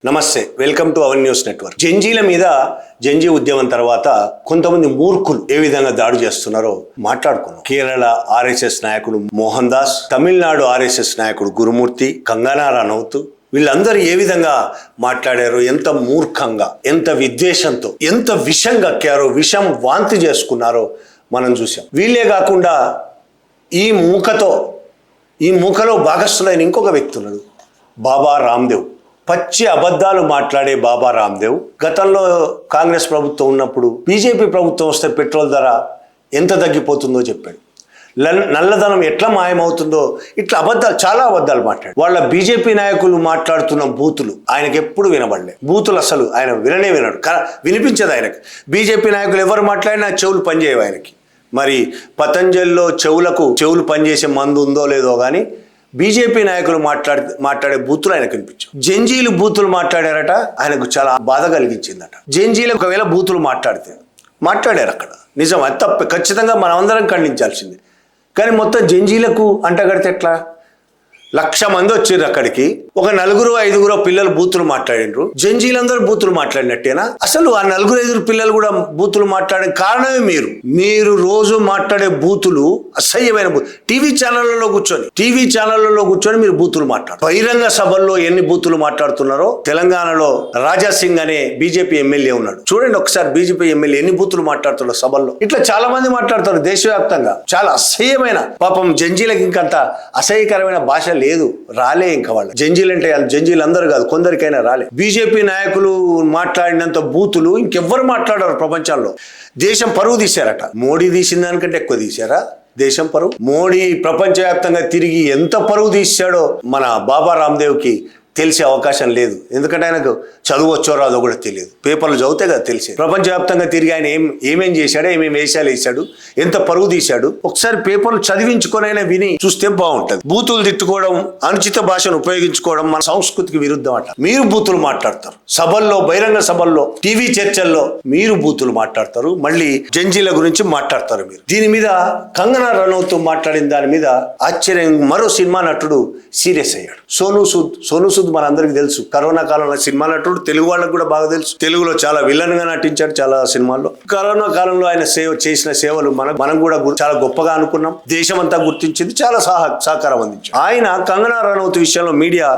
నమస్తే, welcome to our news network. జంజీల మీద జంజీ ఉద్యమం తర్వాత కొంతమంది మూర్ఖులు ఏ విధంగా దాడి చేస్తున్నారో మాట్లాడుకున్నాం. కేరళ ఆర్ఎస్ఎస్ నాయకుడు మోహన్ దాస్, తమిళనాడు ఆర్ఎస్ఎస్ నాయకుడు గురుమూర్తి, కంగనా రనౌత్, వీళ్ళందరూ ఏ విధంగా మాట్లాడారో, ఎంత మూర్ఖంగా, ఎంత విద్వేషంతో, ఎంత విషం కక్కారో, విషం వాంతి చేసుకున్నారో మనం చూసాం. వీళ్ళే కాకుండా ఈ మూకలో భాగస్థులైన ఇంకొక వ్యక్తి ఉన్నాడు, బాబా రామ్దేవ్. పచ్చి అబద్ధాలు మాట్లాడే బాబా రామ్దేవ్ గతంలో కాంగ్రెస్ ప్రభుత్వం ఉన్నప్పుడు బీజేపీ ప్రభుత్వం వస్తే పెట్రోల్ ధర ఎంత తగ్గిపోతుందో చెప్పాడు. నల్లధనం ఎట్లా మాయమవుతుందో, ఇట్లా చాలా అబద్ధాలు మాట్లాడు. వాళ్ళ బీజేపీ నాయకులు మాట్లాడుతున్న బూతులు ఆయనకు ఎప్పుడు వినబడలే. బూతులు అసలు ఆయన వినడు, వినిపించదు ఆయనకి. బీజేపీ నాయకులు ఎవరు మాట్లాడినా చెవులు పనిచేయవు ఆయనకి. మరి పతంజలిలో చెవులు పనిచేసే మందు ఉందో లేదో కానీ బీజేపీ నాయకులు మాట్లాడే బూతులు ఆయనకు కనిపించావు. జంజీలు బూతులు మాట్లాడారట, ఆయనకు చాలా బాధ కలిగించిందట. జంజీలు ఒకవేళ బూతులు మాట్లాడారు అక్కడ, నిజం, అది తప్ప ఖచ్చితంగా మనం అందరం ఖండించాల్సింది. కానీ మొత్తం జంజీలకు అంటగడితే ఎట్లా? 1,00,000 మంది వచ్చారు అక్కడికి, ఒక 4-5 పిల్లలు బూతులు మాట్లాడినరు. జంజీలందరూ బూతులు మాట్లాడినట్టేనా? అసలు ఆ 4-5 పిల్లలు కూడా బూతులు మాట్లాడే కారణమే మీరు రోజు మాట్లాడే బూతులు అసహ్యమైన టీవీ ఛానళ్లలో కూర్చొని మీరు బూతులు మాట్లాడు. బహిరంగ సభల్లో ఎన్ని బూతులు మాట్లాడుతున్నారో. తెలంగాణలో రాజా సింగ్ అనే బీజేపీ ఎమ్మెల్యే ఉన్నాడు, చూడండి ఒకసారి బీజేపీ ఎమ్మెల్యే ఎన్ని బూతులు మాట్లాడుతున్నాడు సభల్లో. ఇట్లా చాలా మంది మాట్లాడతారు దేశవ్యాప్తంగా. చాలా అసహ్యమైన, పాపం జంజీలకు ఇంకంత అసహ్యకరమైన భాష లేదు, రాలే ఇంకా వాళ్ళు. జంజీలు అంటే జంజీలు అందరూ కాదు, కొందరికైనా రాలే. బీజేపీ నాయకులు మాట్లాడినంత బూతులు ఇంకెవ్వరు మాట్లాడారు ప్రపంచంలో. దేశం పరువు తీశారట. మోడీ తీసిన దానికంటే ఎక్కువ తీశారా దేశం పరువు? మోడీ ప్రపంచవ్యాప్తంగా తిరిగి ఎంత పరువు తీశాడో మన బాబా రామ్దేవ్కి తెలిసే అవకాశం లేదు. ఎందుకంటే ఆయనకు చదువు వచ్చో రాదో కూడా తెలియదు. పేపర్లు చదివితే కదా తెలిసే. ప్రపంచవ్యాప్తంగా తిరిగి ఆయన ఏమేం చేశాడో, ఏమేమి వేషాలు వేశాడు, ఎంత పరువు తీశాడు, ఒకసారి పేపర్లు చదివించుకొని అయినా విని చూస్తే బాగుంటుంది. బూతులు తిట్టుకోవడం, అనుచిత భాషను ఉపయోగించుకోవడం మన సంస్కృతికి విరుద్ధం అట. మీరు బూతులు మాట్లాడతారు సభల్లో, బహిరంగ సభల్లో, టీవీ చర్చల్లో మీరు బూతులు మాట్లాడతారు, మళ్ళీ జంజీల గురించి మాట్లాడతారు మీరు. దీని మీద కంగనా రనౌత్ మాట్లాడిన దాని మీద ఆశ్చర్యం, మరో సినిమా నటుడు సీరియస్ అయ్యాడు. సోనూ సూద్ మనందరికి తెలుసు, కరోనా కాలంలో సినిమా నటుడు, తెలుగు వాళ్ళకు కూడా బాగా తెలుసు. తెలుగులో చాలా విలన్ గా నటించాడు చాలా సినిమాల్లో. కరోనా కాలంలో ఆయన చేసిన సేవలు మనం కూడా చాలా గొప్పగా అనుకున్నాం. దేశమంతా గుర్తించింది, చాలా సహకారం అందించాడు. ఆయన కంగనా రనౌత్ విషయంలో మీడియా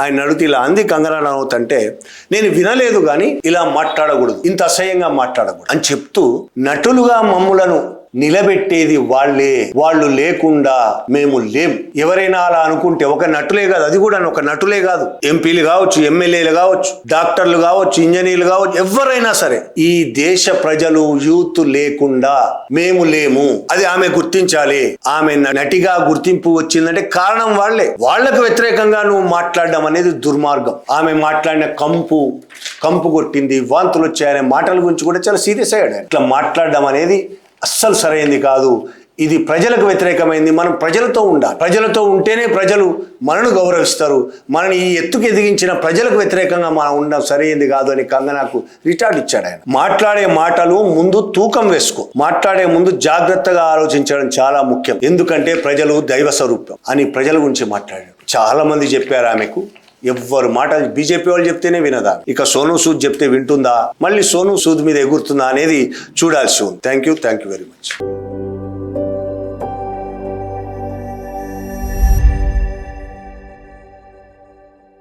ఆయన అడిగితే ఇలా అంది కంగనా రనౌత్ అంటే, నేను వినలేదు కానీ ఇలా మాట్లాడకూడదు, ఇంత అసహ్యంగా మాట్లాడకూడదు అని చెప్తూ, నటులుగా మమ్ములను నిలబెట్టేది వాళ్ళు లేకుండా మేము లేం. ఎవరైనా అలా అనుకుంటే, ఒక నటులే కాదు, అది కూడా ఒక నటులే కాదు, ఎంపీలు కావచ్చు, ఎమ్మెల్యేలు కావచ్చు, డాక్టర్లు కావచ్చు, ఇంజనీర్లు కావచ్చు, ఎవరైనా సరే, ఈ దేశ ప్రజలు యూత్ లేకుండా మేము లేము. అది ఆమె గుర్తించాలి. ఆమె నటిగా గుర్తింపు వచ్చిందంటే కారణం వాళ్లకు వ్యతిరేకంగా నువ్వు మాట్లాడడం అనేది దుర్మార్గం. ఆమె మాట్లాడిన కంపు కొట్టింది, వాంతులు వచ్చాయనే మాటల గురించి కూడా చాలా సీరియస్ అయ్యాడు. ఇట్లా మాట్లాడడం అనేది అస్సలు సరైంది కాదు. ఇది ప్రజలకు వ్యతిరేకమైంది. మనం ప్రజలతో ఉండాలి. ప్రజలతో ఉంటేనే ప్రజలు మనను గౌరవిస్తారు. మనని ఈ ఎత్తుకు ఎదిగించిన ప్రజలకు వ్యతిరేకంగా మనం ఉండడం సరైంది కాదు అని కంగనాకు రిటార్డ్ ఇచ్చాడు ఆయన. మాట్లాడే మాటలు ముందు తూకం వేసుకో. మాట్లాడే ముందు జాగ్రత్తగా ఆలోచించడం చాలా ముఖ్యం. ఎందుకంటే ప్రజలు దైవ స్వరూపం అని ప్రజల గురించి మాట్లాడాడు. చాలా మంది చెప్పారు ఆమెకు. ఎవ్వరు మాటలు బీజేపీ వాళ్ళు చెప్తేనే వినదా, ఇక సోనూ సూద్ చెప్తే వింటుందా, మళ్ళీ సోనూ సూద్ మీద ఎగురుతుందా అనేది చూడాల్సి ఉంది. Thank you very much.